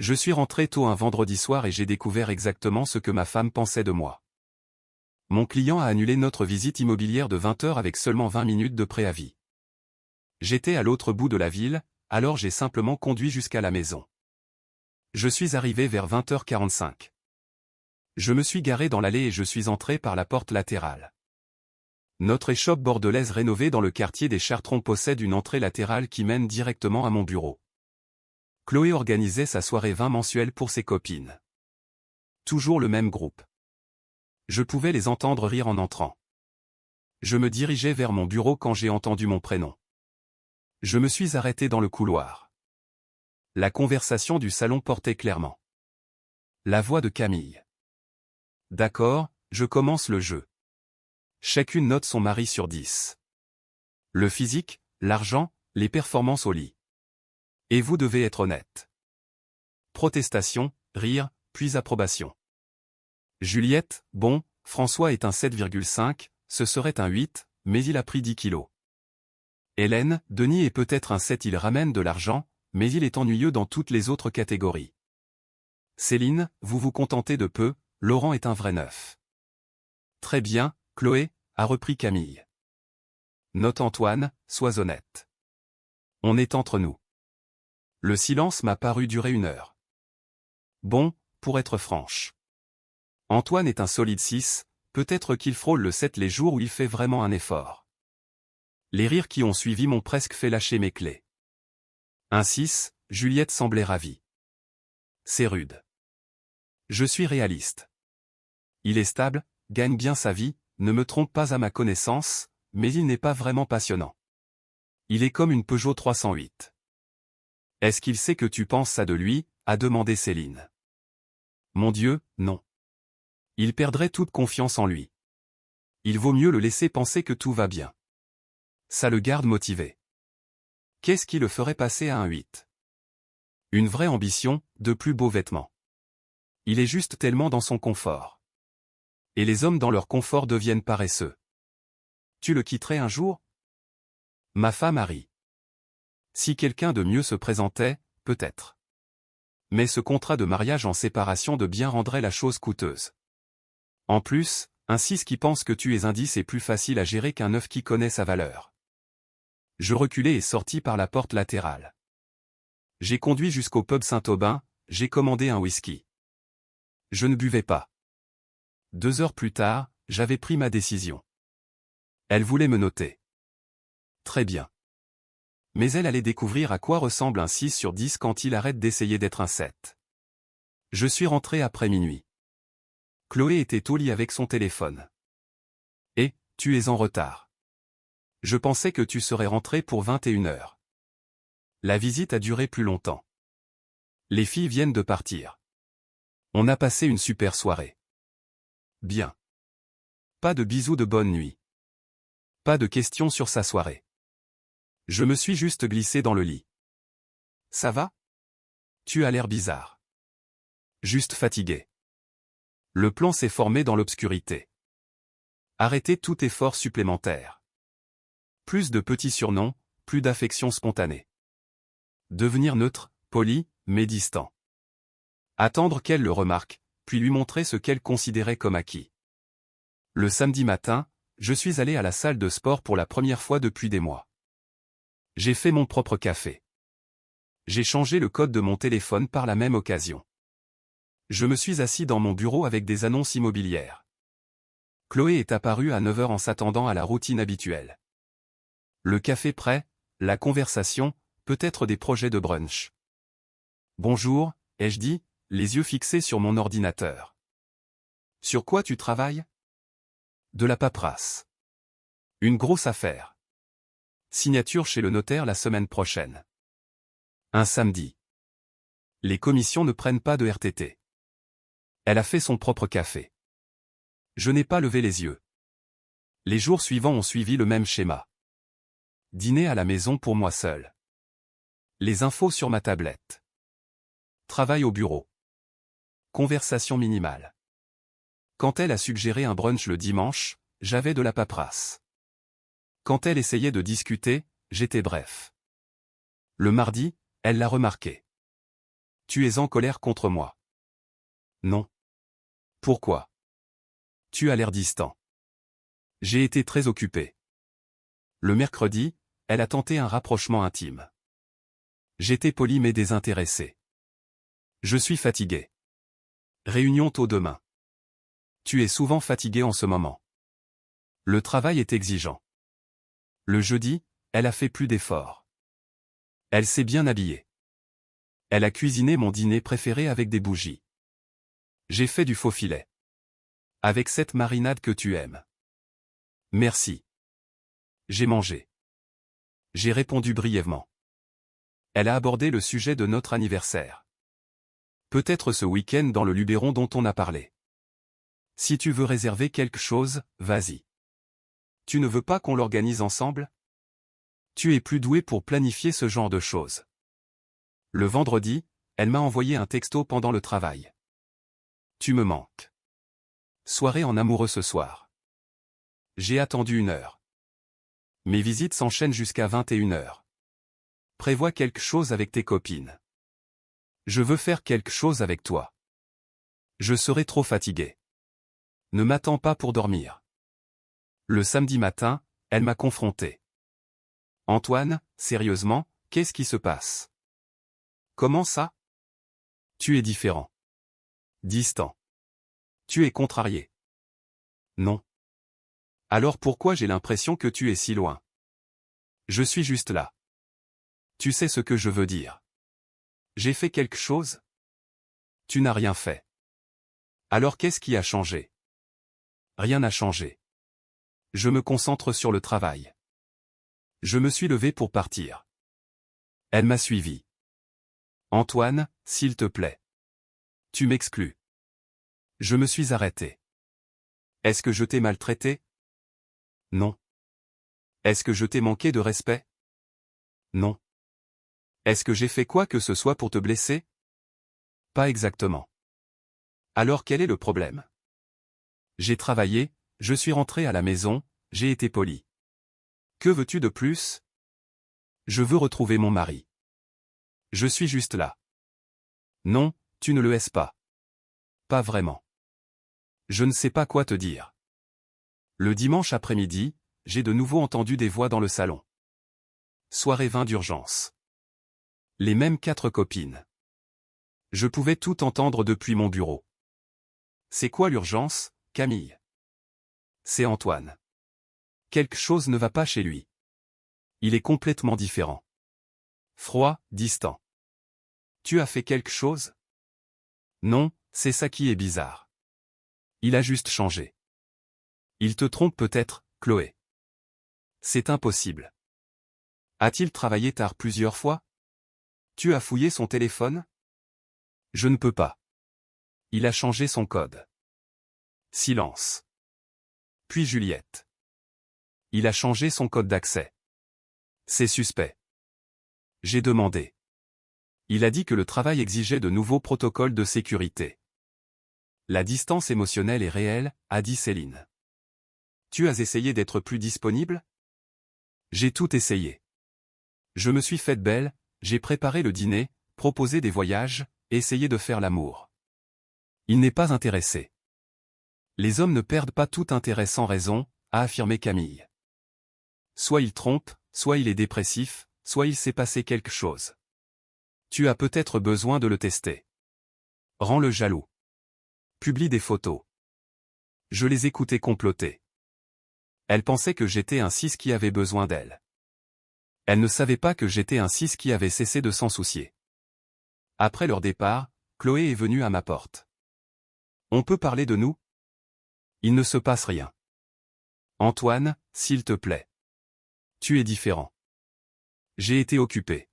Je suis rentré tôt un vendredi soir et j'ai découvert exactement ce que ma femme pensait de moi. Mon client a annulé notre visite immobilière de 20 heures avec seulement 20 minutes de préavis. J'étais à l'autre bout de la ville, alors j'ai simplement conduit jusqu'à la maison. Je suis arrivé vers 20h45. Je me suis garé dans l'allée et je suis entré par la porte latérale. Notre échoppe bordelaise rénovée dans le quartier des Chartrons possède une entrée latérale qui mène directement à mon bureau. Chloé organisait sa soirée vin mensuelle pour ses copines. Toujours le même groupe. Je pouvais les entendre rire en entrant. Je me dirigeais vers mon bureau quand j'ai entendu mon prénom. Je me suis arrêté dans le couloir. La conversation du salon portait clairement. La voix de Camille. D'accord, je commence le jeu. Chacune note son mari sur 10. Le physique, l'argent, les performances au lit. Et vous devez être honnête. Protestation, rire, puis approbation. Juliette, bon, François est un 7,5, ce serait un 8, mais il a pris 10 kilos. Hélène, Denis est peut-être un 7, il ramène de l'argent, mais il est ennuyeux dans toutes les autres catégories. Céline, vous vous contentez de peu, Laurent est un vrai 9. Très bien, Chloé, a repris Camille. Note Antoine, sois honnête. On est entre nous. Le silence m'a paru durer 1 heure. Bon, pour être franche. Antoine est un solide 6, peut-être qu'il frôle le 7 les jours où il fait vraiment un effort. Les rires qui ont suivi m'ont presque fait lâcher mes clés. Un 6, Juliette semblait ravie. C'est rude. Je suis réaliste. Il est stable, gagne bien sa vie, ne me trompe pas à ma connaissance, mais il n'est pas vraiment passionnant. Il est comme une Peugeot 308. Est-ce qu'il sait que tu penses ça de lui, a demandé Céline. Mon Dieu, non. Il perdrait toute confiance en lui. Il vaut mieux le laisser penser que tout va bien. Ça le garde motivé. Qu'est-ce qui le ferait passer à un 8? Une vraie ambition, de plus beaux vêtements. Il est juste tellement dans son confort. Et les hommes dans leur confort deviennent paresseux. Tu le quitterais un jour? Ma femme a ri. Si quelqu'un de mieux se présentait, peut-être. Mais ce contrat de mariage en séparation de biens rendrait la chose coûteuse. En plus, un 6 qui pense que tu es un 10 est plus facile à gérer qu'un 9 qui connaît sa valeur. Je reculai et sortis par la porte latérale. J'ai conduit jusqu'au pub Saint-Aubin, j'ai commandé un whisky. Je ne buvais pas. 2 heures plus tard, j'avais pris ma décision. Elle voulait me noter. Très bien. Mais elle allait découvrir à quoi ressemble un 6 sur 10 quand il arrête d'essayer d'être un 7. Je suis rentré après minuit. Chloé était au lit avec son téléphone. Et, tu es en retard. Je pensais que tu serais rentré pour 21 heures. La visite a duré plus longtemps. Les filles viennent de partir. On a passé une super soirée. Bien. Pas de bisous de bonne nuit. Pas de questions sur sa soirée. Je me suis juste glissé dans le lit. Ça va? Tu as l'air bizarre. Juste fatigué. Le plan s'est formé dans l'obscurité. Arrêter tout effort supplémentaire. Plus de petits surnoms, plus d'affection spontanée. Devenir neutre, poli, mais distant. Attendre qu'elle le remarque, puis lui montrer ce qu'elle considérait comme acquis. Le samedi matin, je suis allé à la salle de sport pour la première fois depuis des mois. J'ai fait mon propre café. J'ai changé le code de mon téléphone par la même occasion. Je me suis assis dans mon bureau avec des annonces immobilières. Chloé est apparue à 9 heures en s'attendant à la routine habituelle. Le café prêt, la conversation, peut-être des projets de brunch. Bonjour, ai-je dit, les yeux fixés sur mon ordinateur. Sur quoi tu travailles? De la paperasse. Une grosse affaire. Signature chez le notaire la semaine prochaine. Un samedi. Les commissions ne prennent pas de RTT. Elle a fait son propre café. Je n'ai pas levé les yeux. Les jours suivants ont suivi le même schéma. Dîner à la maison pour moi seul. Les infos sur ma tablette. Travail au bureau. Conversation minimale. Quand elle a suggéré un brunch le dimanche, j'avais de la paperasse. Quand elle essayait de discuter, j'étais bref. Le mardi, elle l'a remarqué. Tu es en colère contre moi. Non. Pourquoi? Tu as l'air distant. J'ai été très occupé. Le mercredi, elle a tenté un rapprochement intime. J'étais poli mais désintéressé. Je suis fatigué. Réunion tôt demain. Tu es souvent fatigué en ce moment. Le travail est exigeant. Le jeudi, elle a fait plus d'efforts. Elle s'est bien habillée. Elle a cuisiné mon dîner préféré avec des bougies. J'ai fait du faux filet. Avec cette marinade que tu aimes. Merci. J'ai mangé. J'ai répondu brièvement. Elle a abordé le sujet de notre anniversaire. Peut-être ce week-end dans le Luberon dont on a parlé. Si tu veux réserver quelque chose, vas-y. Tu ne veux pas qu'on l'organise ensemble? Tu es plus doué pour planifier ce genre de choses. Le vendredi, elle m'a envoyé un texto pendant le travail. Tu me manques. Soirée en amoureux ce soir. J'ai attendu 1 heure. Mes visites s'enchaînent jusqu'à 21 heures. Prévois quelque chose avec tes copines. Je veux faire quelque chose avec toi. Je serai trop fatigué. Ne m'attends pas pour dormir. Le samedi matin, elle m'a confronté. Antoine, sérieusement, qu'est-ce qui se passe? Comment ça? Tu es différent. Distant. Tu es contrarié. Non. Alors pourquoi j'ai l'impression que tu es si loin? Je suis juste là. Tu sais ce que je veux dire. J'ai fait quelque chose? Tu n'as rien fait. Alors qu'est-ce qui a changé? Rien n'a changé. Je me concentre sur le travail. Je me suis levé pour partir. Elle m'a suivi. Antoine, s'il te plaît. Tu m'exclus. Je me suis arrêté. Est-ce que je t'ai maltraité? Non. Est-ce que je t'ai manqué de respect? Non. Est-ce que j'ai fait quoi que ce soit pour te blesser? Pas exactement. Alors quel est le problème? J'ai travaillé, je suis rentré à la maison, j'ai été poli. Que veux-tu de plus? Je veux retrouver mon mari. Je suis juste là. Non, tu ne le es pas. Pas vraiment. Je ne sais pas quoi te dire. Le dimanche après-midi, j'ai de nouveau entendu des voix dans le salon. Soirée vin d'urgence. Les mêmes 4 copines. Je pouvais tout entendre depuis mon bureau. C'est quoi l'urgence, Camille? C'est Antoine. Quelque chose ne va pas chez lui. Il est complètement différent. Froid, distant. Tu as fait quelque chose? Non, c'est ça qui est bizarre. Il a juste changé. Il te trompe peut-être, Chloé. C'est impossible. A-t-il travaillé tard plusieurs fois? Tu as fouillé son téléphone? Je ne peux pas. Il a changé son code. Silence. Puis Juliette. Il a changé son code d'accès. C'est suspect. J'ai demandé. Il a dit que le travail exigeait de nouveaux protocoles de sécurité. La distance émotionnelle est réelle, a dit Céline. Tu as essayé d'être plus disponible? J'ai tout essayé. Je me suis faite belle, j'ai préparé le dîner, proposé des voyages, essayé de faire l'amour. Il n'est pas intéressé. Les hommes ne perdent pas tout intérêt sans raison, a affirmé Camille. Soit il trompe, soit il est dépressif, soit il s'est passé quelque chose. Tu as peut-être besoin de le tester. Rends-le jaloux. Publie des photos. Je les écoutais comploter. Elle pensait que j'étais un 6 qui avait besoin d'elle. Elle ne savait pas que j'étais un 6 qui avait cessé de s'en soucier. Après leur départ, Chloé est venue à ma porte. On peut parler de nous? Il ne se passe rien. Antoine, s'il te plaît. Tu es différent. J'ai été occupé.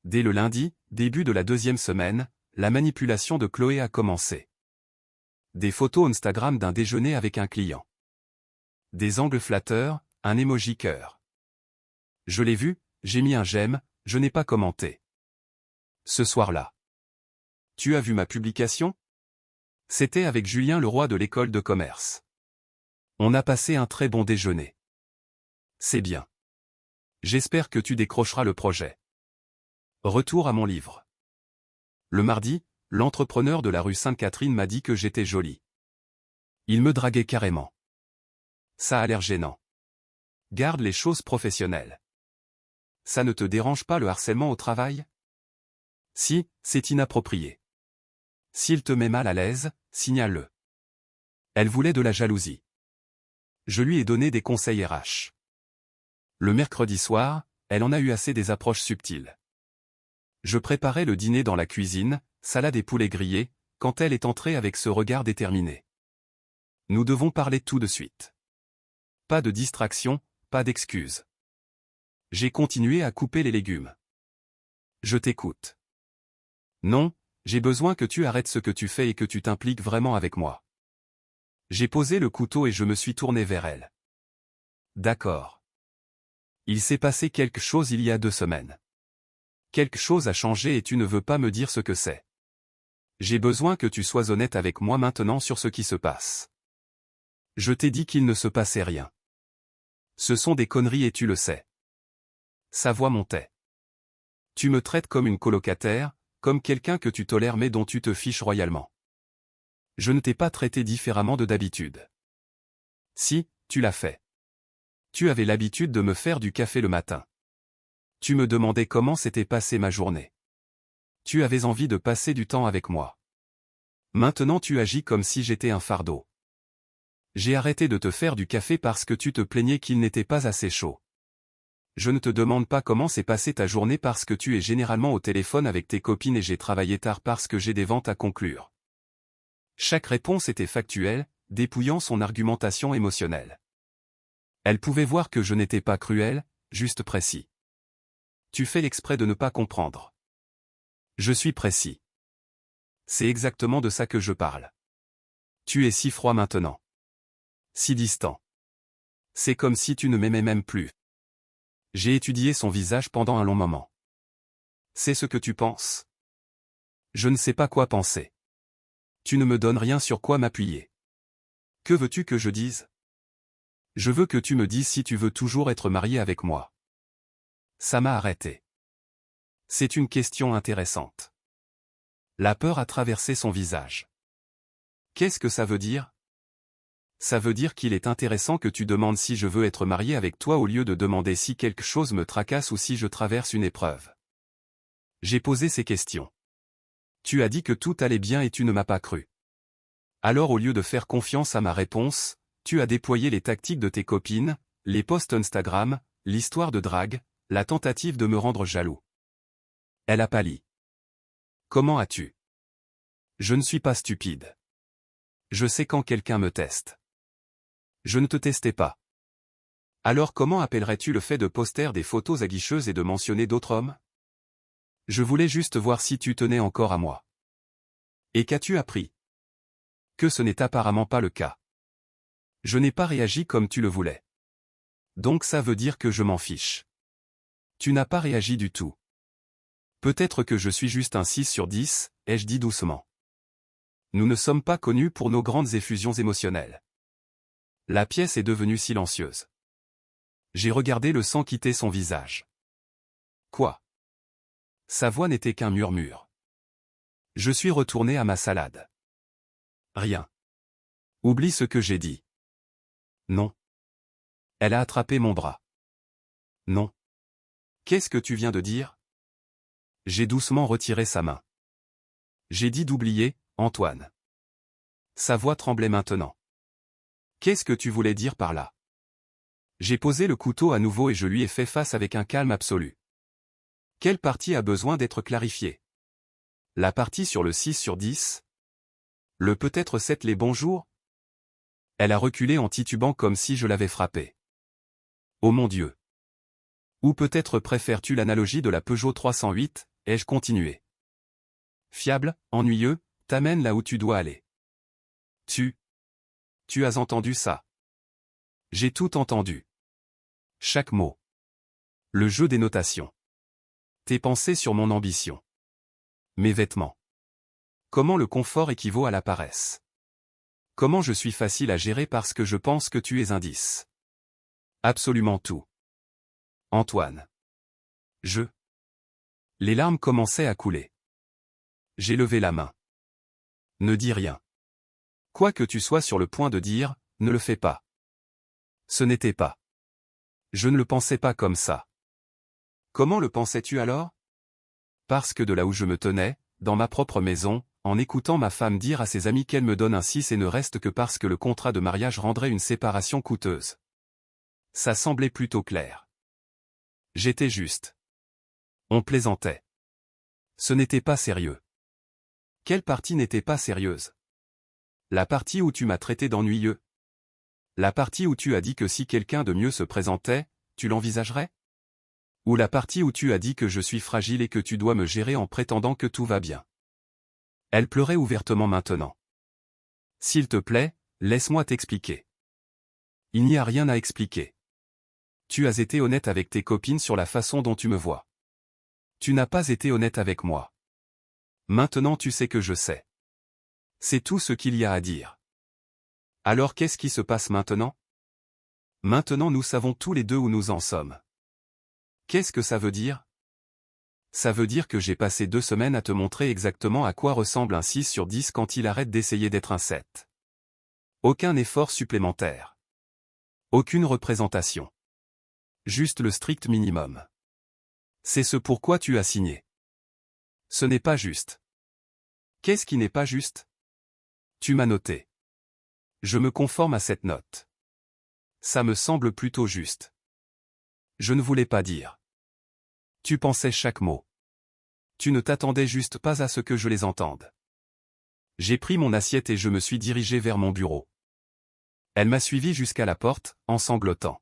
Dès le lundi, début de la 2e semaine, la manipulation de Chloé a commencé. Des photos Instagram d'un déjeuner avec un client. Des angles flatteurs, un emoji cœur. Je l'ai vu, j'ai mis un j'aime, je n'ai pas commenté. Ce soir-là. Tu as vu ma publication? C'était avec Julien Leroy de l'école de commerce. On a passé un très bon déjeuner. C'est bien. J'espère que tu décrocheras le projet. Retour à mon livre. Le mardi, l'entrepreneur de la rue Sainte-Catherine m'a dit que j'étais jolie. Il me draguait carrément. Ça a l'air gênant. Garde les choses professionnelles. Ça ne te dérange pas le harcèlement au travail? Si, c'est inapproprié. S'il te met mal à l'aise, signale-le. Elle voulait de la jalousie. Je lui ai donné des conseils RH. Le mercredi soir, elle en a eu assez des approches subtiles. Je préparais le dîner dans la cuisine, salade et poulet grillé, quand elle est entrée avec ce regard déterminé. Nous devons parler tout de suite. Pas de distraction, pas d'excuses. J'ai continué à couper les légumes. Je t'écoute. Non, j'ai besoin que tu arrêtes ce que tu fais et que tu t'impliques vraiment avec moi. J'ai posé le couteau et je me suis tourné vers elle. D'accord. Il s'est passé quelque chose il y a 2 semaines. Quelque chose a changé et tu ne veux pas me dire ce que c'est. J'ai besoin que tu sois honnête avec moi maintenant sur ce qui se passe. Je t'ai dit qu'il ne se passait rien. Ce sont des conneries et tu le sais. Sa voix montait. Tu me traites comme une colocataire, comme quelqu'un que tu tolères mais dont tu te fiches royalement. Je ne t'ai pas traité différemment de d'habitude. Si, tu l'as fait. Tu avais l'habitude de me faire du café le matin. Tu me demandais comment s'était passée ma journée. Tu avais envie de passer du temps avec moi. Maintenant tu agis comme si j'étais un fardeau. J'ai arrêté de te faire du café parce que tu te plaignais qu'il n'était pas assez chaud. Je ne te demande pas comment s'est passée ta journée parce que tu es généralement au téléphone avec tes copines et j'ai travaillé tard parce que j'ai des ventes à conclure. Chaque réponse était factuelle, dépouillant son argumentation émotionnelle. Elle pouvait voir que je n'étais pas cruel, juste précis. Tu fais exprès de ne pas comprendre. Je suis précis. C'est exactement de ça que je parle. Tu es si froid maintenant. Si distant. C'est comme si tu ne m'aimais même plus. J'ai étudié son visage pendant un long moment. C'est ce que tu penses? Je ne sais pas quoi penser. Tu ne me donnes rien sur quoi m'appuyer. Que veux-tu que je dise? Je veux que tu me dises si tu veux toujours être marié avec moi. Ça m'a arrêté. C'est une question intéressante. La peur a traversé son visage. Qu'est-ce que ça veut dire? Ça veut dire qu'il est intéressant que tu demandes si je veux être marié avec toi au lieu de demander si quelque chose me tracasse ou si je traverse une épreuve. J'ai posé ces questions. Tu as dit que tout allait bien et tu ne m'as pas cru. Alors au lieu de faire confiance à ma réponse, tu as déployé les tactiques de tes copines, les posts Instagram, l'histoire de drague, la tentative de me rendre jaloux. Elle a pâli. Comment as-tu? Je ne suis pas stupide. Je sais quand quelqu'un me teste. Je ne te testais pas. Alors comment appellerais-tu le fait de poster des photos aguicheuses et de mentionner d'autres hommes? Je voulais juste voir si tu tenais encore à moi. Et qu'as-tu appris? Que ce n'est apparemment pas le cas. Je n'ai pas réagi comme tu le voulais. Donc ça veut dire que je m'en fiche. Tu n'as pas réagi du tout. Peut-être que je suis juste un 6 sur 10, ai-je dit doucement. Nous ne sommes pas connus pour nos grandes effusions émotionnelles. La pièce est devenue silencieuse. J'ai regardé le sang quitter son visage. Quoi? Sa voix n'était qu'un murmure. Je suis retourné à ma salade. Rien. Oublie ce que j'ai dit. Non. Elle a attrapé mon bras. Non. Qu'est-ce que tu viens de dire? J'ai doucement retiré sa main. J'ai dit d'oublier, Antoine. Sa voix tremblait maintenant. Qu'est-ce que tu voulais dire par là? J'ai posé le couteau à nouveau et je lui ai fait face avec un calme absolu. Quelle partie a besoin d'être clarifiée? La partie sur le 6 sur 10? Le peut-être 7 les bons jours? Elle a reculé en titubant comme si je l'avais frappée. Oh mon Dieu! Ou peut-être préfères-tu l'analogie de la Peugeot 308, ai-je continué. Fiable, ennuyeux, t'amène là où tu dois aller. Tu as entendu ça? J'ai tout entendu. Chaque mot. Le jeu des notations. Tes pensées sur mon ambition. Mes vêtements. Comment le confort équivaut à la paresse. Comment je suis facile à gérer parce que je pense que tu es un 10. Absolument tout. Antoine. Les larmes commençaient à couler. J'ai levé la main. Ne dis rien. Quoi que tu sois sur le point de dire, ne le fais pas. Ce n'était pas. Je ne le pensais pas comme ça. Comment le pensais-tu alors? Parce que de là où je me tenais, dans ma propre maison, en écoutant ma femme dire à ses amis qu'elle me donne un 6 et ne reste que parce que le contrat de mariage rendrait une séparation coûteuse. Ça semblait plutôt clair. J'étais juste. On plaisantait. Ce n'était pas sérieux. Quelle partie n'était pas sérieuse? La partie où tu m'as traité d'ennuyeux? La partie où tu as dit que si quelqu'un de mieux se présentait, tu l'envisagerais? Ou la partie où tu as dit que je suis fragile et que tu dois me gérer en prétendant que tout va bien? Elle pleurait ouvertement maintenant. S'il te plaît, laisse-moi t'expliquer. Il n'y a rien à expliquer. Tu as été honnête avec tes copines sur la façon dont tu me vois. Tu n'as pas été honnête avec moi. Maintenant tu sais que je sais. C'est tout ce qu'il y a à dire. Alors qu'est-ce qui se passe maintenant? Maintenant nous savons tous les deux où nous en sommes. Qu'est-ce que ça veut dire? Ça veut dire que j'ai passé 2 semaines à te montrer exactement à quoi ressemble un 6 sur 10 quand il arrête d'essayer d'être un 7. Aucun effort supplémentaire. Aucune représentation. Juste le strict minimum. C'est ce pourquoi tu as signé. Ce n'est pas juste. Qu'est-ce qui n'est pas juste? Tu m'as noté. Je me conforme à cette note. Ça me semble plutôt juste. Je ne voulais pas dire. Tu pensais chaque mot. Tu ne t'attendais juste pas à ce que je les entende. J'ai pris mon assiette et je me suis dirigé vers mon bureau. Elle m'a suivi jusqu'à la porte, en sanglotant.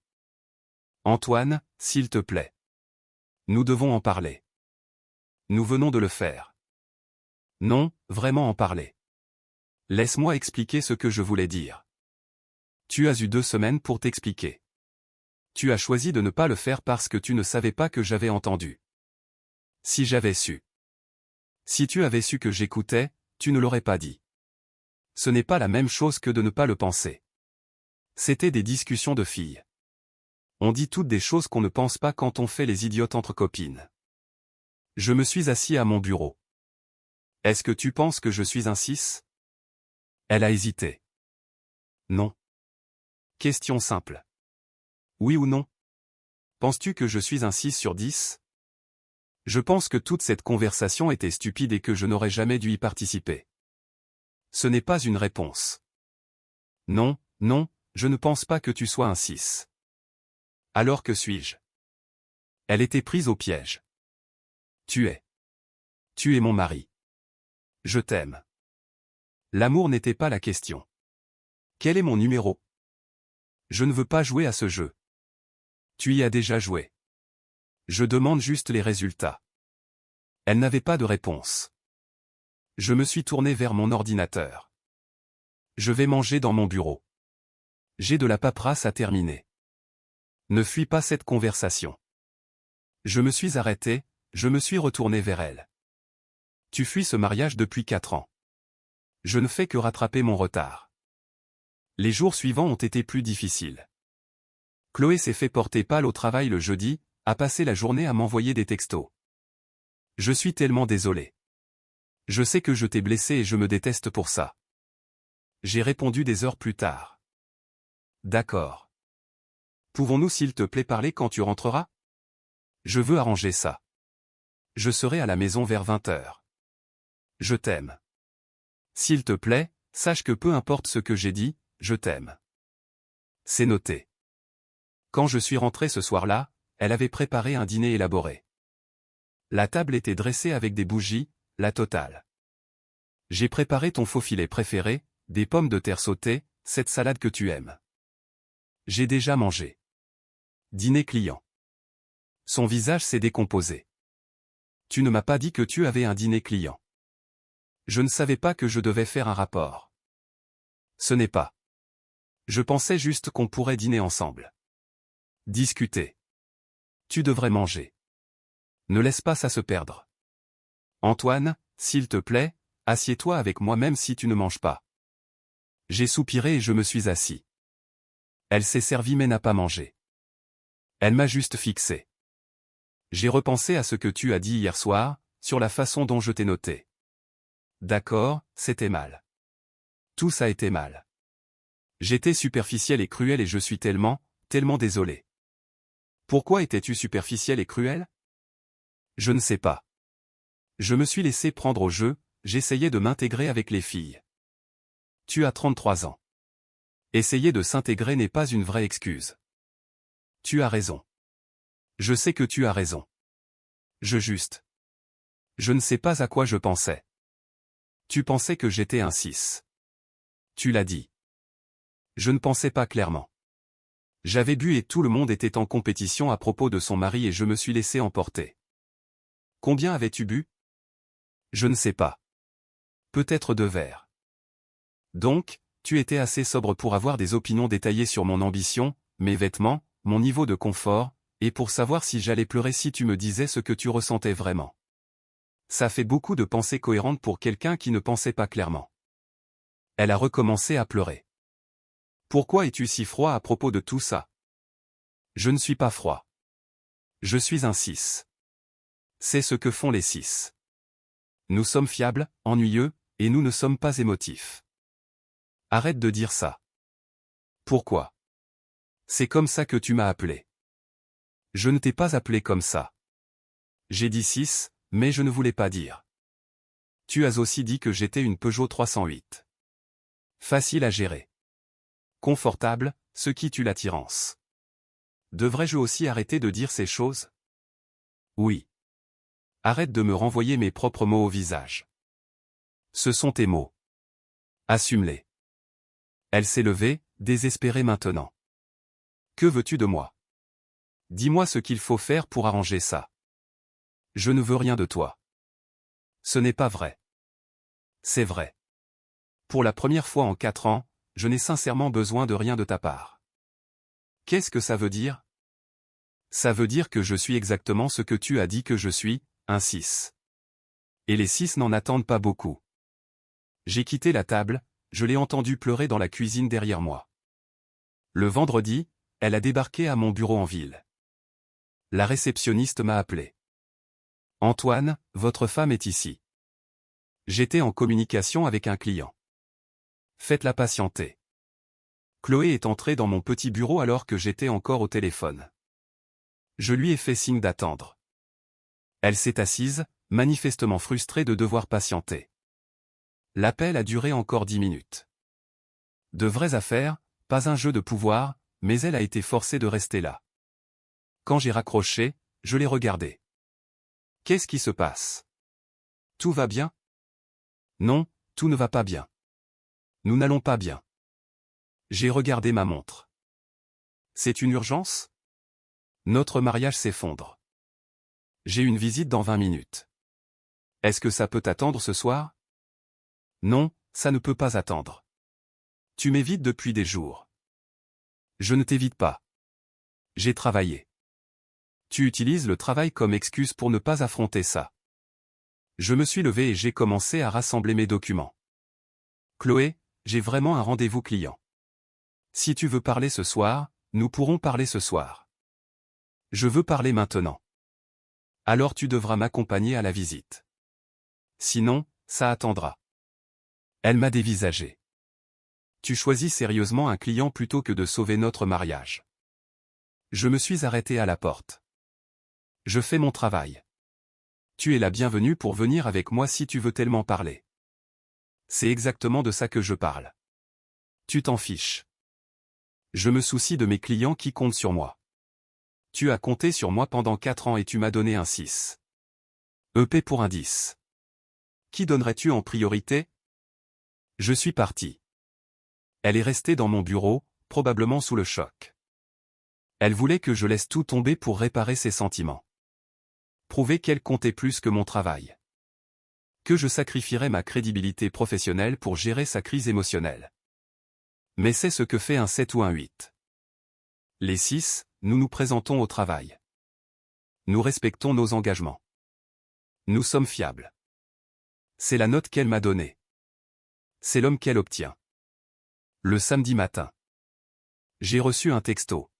Antoine, s'il te plaît. Nous devons en parler. Nous venons de le faire. Non, vraiment en parler. Laisse-moi expliquer ce que je voulais dire. Tu as eu 2 semaines pour t'expliquer. Tu as choisi de ne pas le faire parce que tu ne savais pas que j'avais entendu. Si j'avais su. Si tu avais su que j'écoutais, tu ne l'aurais pas dit. Ce n'est pas la même chose que de ne pas le penser. C'était des discussions de filles. On dit toutes des choses qu'on ne pense pas quand on fait les idiotes entre copines. Je me suis assis à mon bureau. Est-ce que tu penses que je suis un 6? Elle a hésité. Non. Question simple. Oui ou non? Penses-tu que je suis un 6 sur 10? Je pense que toute cette conversation était stupide et que je n'aurais jamais dû y participer. Ce n'est pas une réponse. Non, non, je ne pense pas que tu sois un 6. Alors que suis-je? Elle était prise au piège. Tu es. Tu es mon mari. Je t'aime. L'amour n'était pas la question. Quel est mon numéro? Je ne veux pas jouer à ce jeu. Tu y as déjà joué. Je demande juste les résultats. Elle n'avait pas de réponse. Je me suis tourné vers mon ordinateur. Je vais manger dans mon bureau. J'ai de la paperasse à terminer. Ne fuis pas cette conversation. Je me suis arrêté, je me suis retourné vers elle. Tu fuis ce mariage depuis 4 ans. Je ne fais que rattraper mon retard. Les jours suivants ont été plus difficiles. Chloé s'est fait porter pâle au travail le jeudi, a passé la journée à m'envoyer des textos. Je suis tellement désolé. Je sais que je t'ai blessé et je me déteste pour ça. J'ai répondu des heures plus tard. D'accord. Pouvons-nous s'il te plaît parler quand tu rentreras? Je veux arranger ça. Je serai à la maison vers 20h. Je t'aime. S'il te plaît, sache que peu importe ce que j'ai dit, je t'aime. C'est noté. Quand je suis rentré ce soir-là, elle avait préparé un dîner élaboré. La table était dressée avec des bougies, la totale. J'ai préparé ton faux filet préféré, des pommes de terre sautées, cette salade que tu aimes. J'ai déjà mangé. Dîner client. Son visage s'est décomposé. Tu ne m'as pas dit que tu avais un dîner client. Je ne savais pas que je devais faire un rapport. Ce n'est pas. Je pensais juste qu'on pourrait dîner ensemble. Discuter. Tu devrais manger. Ne laisse pas ça se perdre. Antoine, s'il te plaît, assieds-toi avec moi même si tu ne manges pas. J'ai soupiré et je me suis assis. Elle s'est servie mais n'a pas mangé. Elle m'a juste fixé. J'ai repensé à ce que tu as dit hier soir, sur la façon dont je t'ai noté. D'accord, c'était mal. Tout ça était mal. J'étais superficiel et cruel et je suis tellement désolé. Pourquoi étais-tu superficiel et cruel? Je ne sais pas. Je me suis laissé prendre au jeu, j'essayais de m'intégrer avec les filles. Tu as 33 ans. Essayer de s'intégrer n'est pas une vraie excuse. Tu as raison. Je sais que tu as raison. Je ne sais pas à quoi je pensais. Tu pensais que j'étais un 6. Tu l'as dit. Je ne pensais pas clairement. J'avais bu et tout le monde était en compétition à propos de son mari et je me suis laissé emporter. Combien avais-tu bu? Je ne sais pas. Peut-être 2 verres. Donc, tu étais assez sobre pour avoir des opinions détaillées sur mon ambition, mes vêtements, mon niveau de confort, et pour savoir si j'allais pleurer si tu me disais ce que tu ressentais vraiment. Ça fait beaucoup de pensées cohérentes pour quelqu'un qui ne pensait pas clairement. Elle a recommencé à pleurer. Pourquoi es-tu si froid à propos de tout ça? Je ne suis pas froid. Je suis un 6. C'est ce que font les 6. Nous sommes fiables, ennuyeux, et nous ne sommes pas émotifs. Arrête de dire ça. Pourquoi? C'est comme ça que tu m'as appelé. Je ne t'ai pas appelé comme ça. J'ai dit 6, mais je ne voulais pas dire. Tu as aussi dit que j'étais une Peugeot 308. Facile à gérer. Confortable, ce qui tue l'attirance. Devrais-je aussi arrêter de dire ces choses? Oui. Arrête de me renvoyer mes propres mots au visage. Ce sont tes mots. Assume-les. Elle s'est levée, désespérée maintenant. Que veux-tu de moi? Dis-moi ce qu'il faut faire pour arranger ça. Je ne veux rien de toi. Ce n'est pas vrai. C'est vrai. Pour la première fois en 4 ans, je n'ai sincèrement besoin de rien de ta part. Qu'est-ce que ça veut dire? Ça veut dire que je suis exactement ce que tu as dit que je suis, un 6. Et les 6 n'en attendent pas beaucoup. J'ai quitté la table, je l'ai entendu pleurer dans la cuisine derrière moi. Le vendredi, elle a débarqué à mon bureau en ville. La réceptionniste m'a appelé. Antoine, votre femme est ici. J'étais en communication avec un client. Faites-la patienter. Chloé est entrée dans mon petit bureau alors que j'étais encore au téléphone. Je lui ai fait signe d'attendre. Elle s'est assise, manifestement frustrée de devoir patienter. L'appel a duré encore 10 minutes. De vraies affaires, pas un jeu de pouvoir, mais elle a été forcée de rester là. Quand j'ai raccroché, je l'ai regardée. Qu'est-ce qui se passe? Tout va bien? Non, tout ne va pas bien. Nous n'allons pas bien. J'ai regardé ma montre. C'est une urgence? Notre mariage s'effondre. J'ai une visite dans 20 minutes. Est-ce que ça peut attendre ce soir? Non, ça ne peut pas attendre. Tu m'évites depuis des jours. Je ne t'évite pas. J'ai travaillé. Tu utilises le travail comme excuse pour ne pas affronter ça. Je me suis levé et j'ai commencé à rassembler mes documents. Chloé, j'ai vraiment un rendez-vous client. Si tu veux parler ce soir, nous pourrons parler ce soir. Je veux parler maintenant. Alors tu devras m'accompagner à la visite. Sinon, ça attendra. Elle m'a dévisagé. Tu choisis sérieusement un client plutôt que de sauver notre mariage. Je me suis arrêté à la porte. Je fais mon travail. Tu es la bienvenue pour venir avec moi si tu veux tellement parler. C'est exactement de ça que je parle. Tu t'en fiches. Je me soucie de mes clients qui comptent sur moi. Tu as compté sur moi pendant 4 ans et tu m'as donné un 6. EP pour un 10. Qui donnerais-tu en priorité? Je suis parti. Elle est restée dans mon bureau, probablement sous le choc. Elle voulait que je laisse tout tomber pour réparer ses sentiments. Prouver qu'elle comptait plus que mon travail. Que je sacrifierais ma crédibilité professionnelle pour gérer sa crise émotionnelle. Mais c'est ce que fait un 7 ou un 8. Les 6, nous nous présentons au travail. Nous respectons nos engagements. Nous sommes fiables. C'est la note qu'elle m'a donnée. C'est l'homme qu'elle obtient. Le samedi matin. J'ai reçu un texto.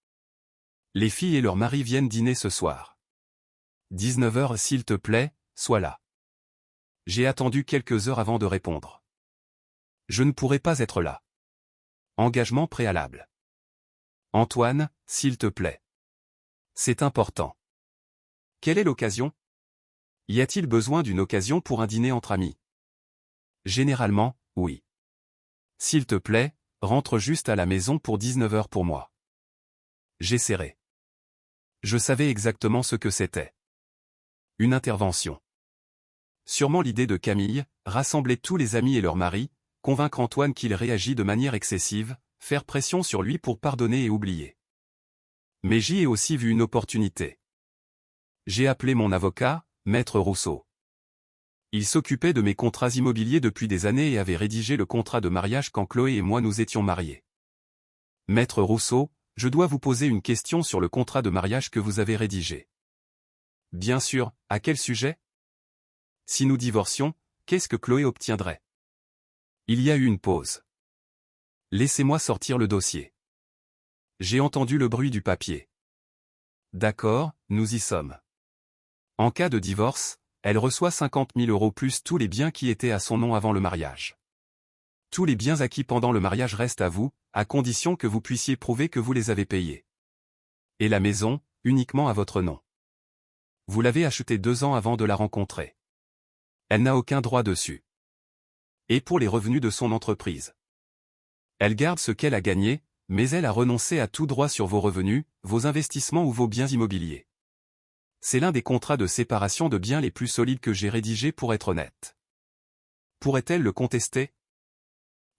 Les filles et leur mari viennent dîner ce soir. 19 h s'il te plaît, sois là. J'ai attendu quelques heures avant de répondre. Je ne pourrais pas être là. Engagement préalable. Antoine, s'il te plaît. C'est important. Quelle est l'occasion? Y a-t-il besoin d'une occasion pour un dîner entre amis? Généralement, oui. S'il te plaît, rentre juste à la maison pour 19 heures pour moi. J'essaierai. Je savais exactement ce que c'était. Une intervention. Sûrement l'idée de Camille, rassembler tous les amis et leurs maris, convaincre Antoine qu'il réagit de manière excessive, faire pression sur lui pour pardonner et oublier. Mais j'y ai aussi vu une opportunité. J'ai appelé mon avocat, Maître Rousseau. Il s'occupait de mes contrats immobiliers depuis des années et avait rédigé le contrat de mariage quand Chloé et moi nous étions mariés. Maître Rousseau, je dois vous poser une question sur le contrat de mariage que vous avez rédigé. Bien sûr, à quel sujet? Si nous divorcions, qu'est-ce que Chloé obtiendrait? Il y a eu une pause. Laissez-moi sortir le dossier. J'ai entendu le bruit du papier. D'accord, nous y sommes. En cas de divorce, elle reçoit 50 000 € plus tous les biens qui étaient à son nom avant le mariage. Tous les biens acquis pendant le mariage restent à vous, à condition que vous puissiez prouver que vous les avez payés. Et la maison, uniquement à votre nom. Vous l'avez achetée 2 ans avant de la rencontrer. Elle n'a aucun droit dessus. Et pour les revenus de son entreprise. Elle garde ce qu'elle a gagné, mais elle a renoncé à tout droit sur vos revenus, vos investissements ou vos biens immobiliers. C'est l'un des contrats de séparation de biens les plus solides que j'ai rédigés pour être honnête. Pourrait-elle le contester?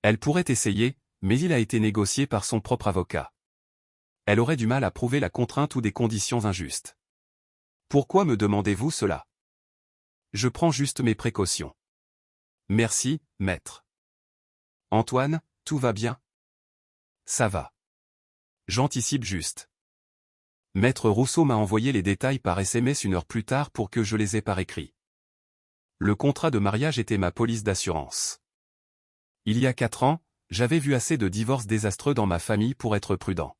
Elle pourrait essayer, mais il a été négocié par son propre avocat. Elle aurait du mal à prouver la contrainte ou des conditions injustes. Pourquoi me demandez-vous cela? Je prends juste mes précautions. Merci, maître. Antoine, tout va bien? Ça va. J'anticipe juste. Maître Rousseau m'a envoyé les détails par SMS 1 heure plus tard pour que je les ai par écrit. Le contrat de mariage était ma police d'assurance. Il y a 4 ans, j'avais vu assez de divorces désastreux dans ma famille pour être prudent.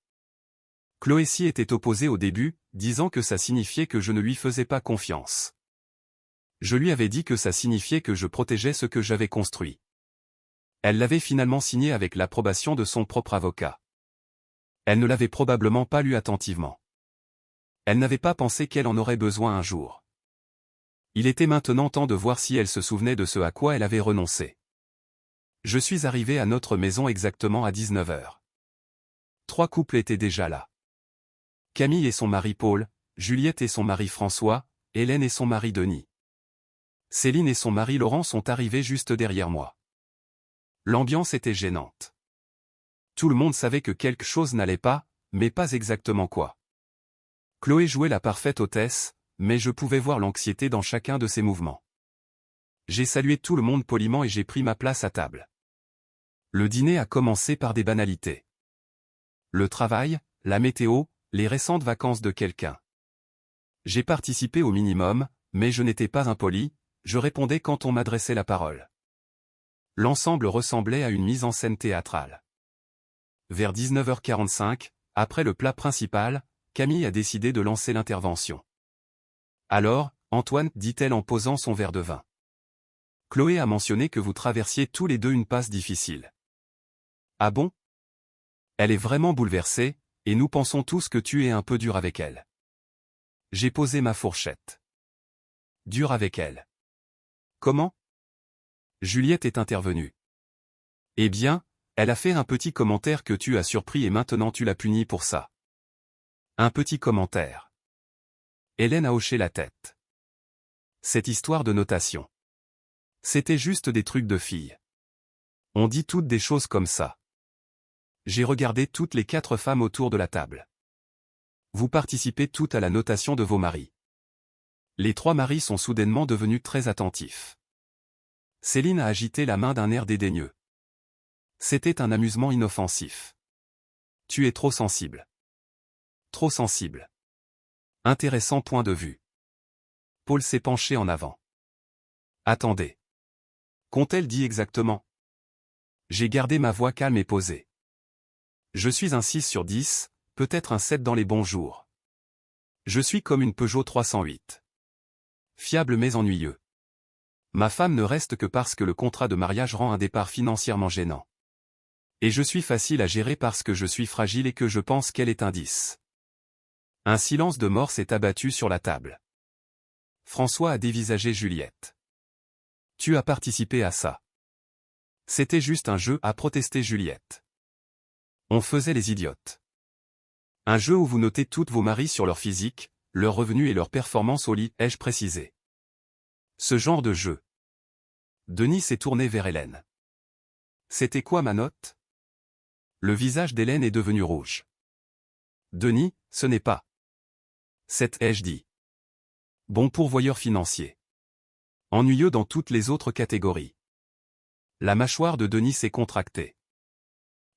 Chloé s'y était opposée au début, disant que ça signifiait que je ne lui faisais pas confiance. Je lui avais dit que ça signifiait que je protégeais ce que j'avais construit. Elle l'avait finalement signé avec l'approbation de son propre avocat. Elle ne l'avait probablement pas lu attentivement. Elle n'avait pas pensé qu'elle en aurait besoin un jour. Il était maintenant temps de voir si elle se souvenait de ce à quoi elle avait renoncé. Je suis arrivé à notre maison exactement à 19 heures. 3 couples étaient déjà là. Camille et son mari Paul, Juliette et son mari François, Hélène et son mari Denis. Céline et son mari Laurent sont arrivés juste derrière moi. L'ambiance était gênante. Tout le monde savait que quelque chose n'allait pas, mais pas exactement quoi. Chloé jouait la parfaite hôtesse, mais je pouvais voir l'anxiété dans chacun de ses mouvements. J'ai salué tout le monde poliment et j'ai pris ma place à table. Le dîner a commencé par des banalités. Le travail, la météo, les récentes vacances de quelqu'un. J'ai participé au minimum, mais je n'étais pas impoli, je répondais quand on m'adressait la parole. L'ensemble ressemblait à une mise en scène théâtrale. Vers 19h45, après le plat principal, Camille a décidé de lancer l'intervention. Alors, Antoine, dit-elle en posant son verre de vin. Chloé a mentionné que vous traversiez tous les deux une passe difficile. Ah bon? Elle est vraiment bouleversée, et nous pensons tous que tu es un peu dur avec elle. J'ai posé ma fourchette. Dur avec elle. Comment? Juliette est intervenue. Eh bien, elle a fait un petit commentaire que tu as surpris et maintenant tu la punis pour ça. Un petit commentaire. Hélène a hoché la tête. Cette histoire de notation. C'était juste des trucs de filles. On dit toutes des choses comme ça. J'ai regardé toutes les 4 femmes autour de la table. Vous participez toutes à la notation de vos maris. Les 3 maris sont soudainement devenus très attentifs. Céline a agité la main d'un air dédaigneux. C'était un amusement inoffensif. Tu es trop sensible. Trop sensible. Intéressant point de vue. Paul s'est penché en avant. Attendez. Qu'ont-elles dit exactement? J'ai gardé ma voix calme et posée. Je suis un 6 sur 10, peut-être un 7 dans les bons jours. Je suis comme une Peugeot 308. Fiable mais ennuyeux. Ma femme ne reste que parce que le contrat de mariage rend un départ financièrement gênant. Et je suis facile à gérer parce que je suis fragile et que je pense qu'elle est un 10. Un silence de mort s'est abattu sur la table. François a dévisagé Juliette. Tu as participé à ça. C'était juste un jeu, a protesté Juliette. On faisait les idiotes. Un jeu où vous notez toutes vos maris sur leur physique, leur revenu et leur performance au lit, ai-je précisé. Ce genre de jeu. Denis s'est tourné vers Hélène. C'était quoi ma note? Le visage d'Hélène est devenu rouge. Denis, ce n'est pas. Cette ai-je dit. Bon pourvoyeur financier. Ennuyeux dans toutes les autres catégories. La mâchoire de Denis s'est contractée.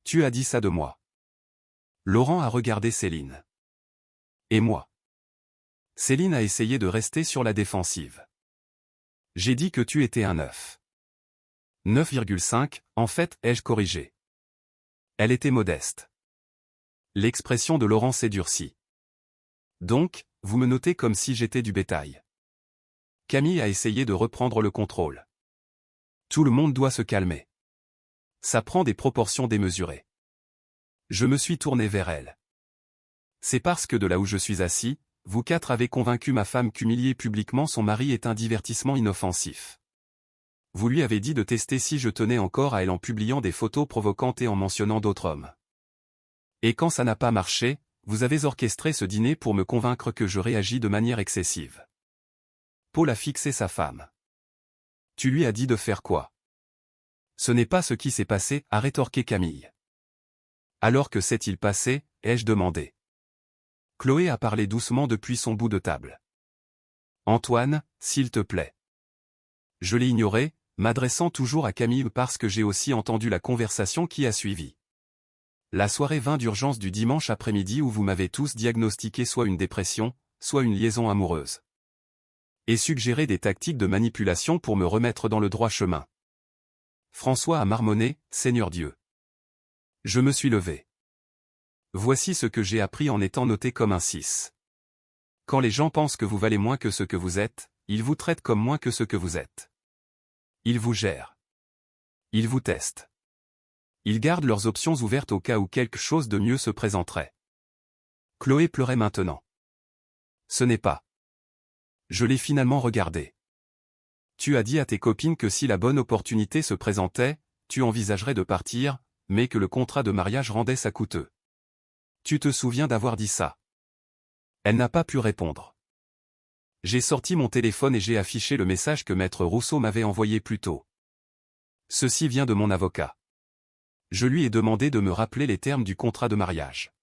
Tu as dit ça de moi. Laurent a regardé Céline. Et moi? Céline a essayé de rester sur la défensive. J'ai dit que tu étais un 9. 9,5, en fait, ai-je corrigé. Elle était modeste. L'expression de Laurent s'est durcie. Donc, vous me notez comme si j'étais du bétail. Camille a essayé de reprendre le contrôle. Tout le monde doit se calmer. Ça prend des proportions démesurées. Je me suis tourné vers elle. C'est parce que de là où je suis assis, vous quatre avez convaincu ma femme qu'humilier publiquement son mari est un divertissement inoffensif. Vous lui avez dit de tester si je tenais encore à elle en publiant des photos provocantes et en mentionnant d'autres hommes. Et quand ça n'a pas marché, vous avez orchestré ce dîner pour me convaincre que je réagis de manière excessive. Paul a fixé sa femme. Tu lui as dit de faire quoi? Ce n'est pas ce qui s'est passé, a rétorqué Camille. Alors que s'est-il passé, ai-je demandé. Chloé a parlé doucement depuis son bout de table. Antoine, s'il te plaît. Je l'ai ignoré, m'adressant toujours à Camille parce que j'ai aussi entendu la conversation qui a suivi. La soirée vint d'urgence du dimanche après-midi où vous m'avez tous diagnostiqué soit une dépression, soit une liaison amoureuse. Et suggéré des tactiques de manipulation pour me remettre dans le droit chemin. François a marmonné, Seigneur Dieu. Je me suis levé. Voici ce que j'ai appris en étant noté comme un 6. Quand les gens pensent que vous valez moins que ce que vous êtes, ils vous traitent comme moins que ce que vous êtes. Ils vous gèrent. Ils vous testent. Ils gardent leurs options ouvertes au cas où quelque chose de mieux se présenterait. Chloé pleurait maintenant. Ce n'est pas. Je l'ai finalement regardé. Tu as dit à tes copines que si la bonne opportunité se présentait, tu envisagerais de partir, mais que le contrat de mariage rendait ça coûteux. Tu te souviens d'avoir dit ça? Elle n'a pas pu répondre. J'ai sorti mon téléphone et j'ai affiché le message que Maître Rousseau m'avait envoyé plus tôt. Ceci vient de mon avocat. Je lui ai demandé de me rappeler les termes du contrat de mariage.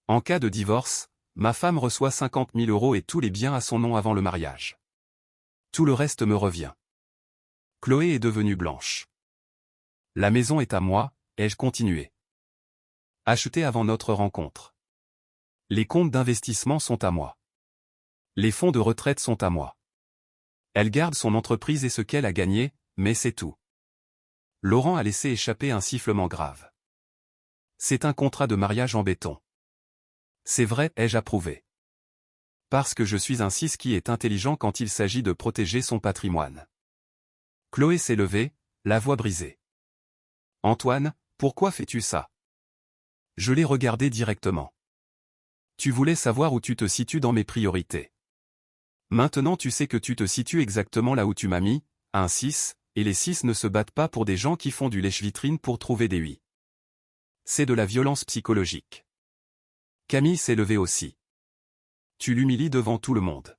En cas de divorce, ma femme reçoit 50 000 € et tous les biens à son nom avant le mariage. Tout le reste me revient. Chloé est devenue blanche. La maison est à moi, ai-je continué. Achetée avant notre rencontre. Les comptes d'investissement sont à moi. Les fonds de retraite sont à moi. Elle garde son entreprise et ce qu'elle a gagné, mais c'est tout. Laurent a laissé échapper un sifflement grave. C'est un contrat de mariage en béton. C'est vrai, ai-je approuvé. Parce que je suis un 6 qui est intelligent quand il s'agit de protéger son patrimoine. Chloé s'est levée, la voix brisée. Antoine, pourquoi fais-tu ça? Je l'ai regardé directement. Tu voulais savoir où tu te situes dans mes priorités. Maintenant tu sais que tu te situes exactement là où tu m'as mis, un 6, et les 6 ne se battent pas pour des gens qui font du lèche-vitrine pour trouver des 8. C'est de la violence psychologique. Camille s'est levée aussi. Tu l'humilies devant tout le monde.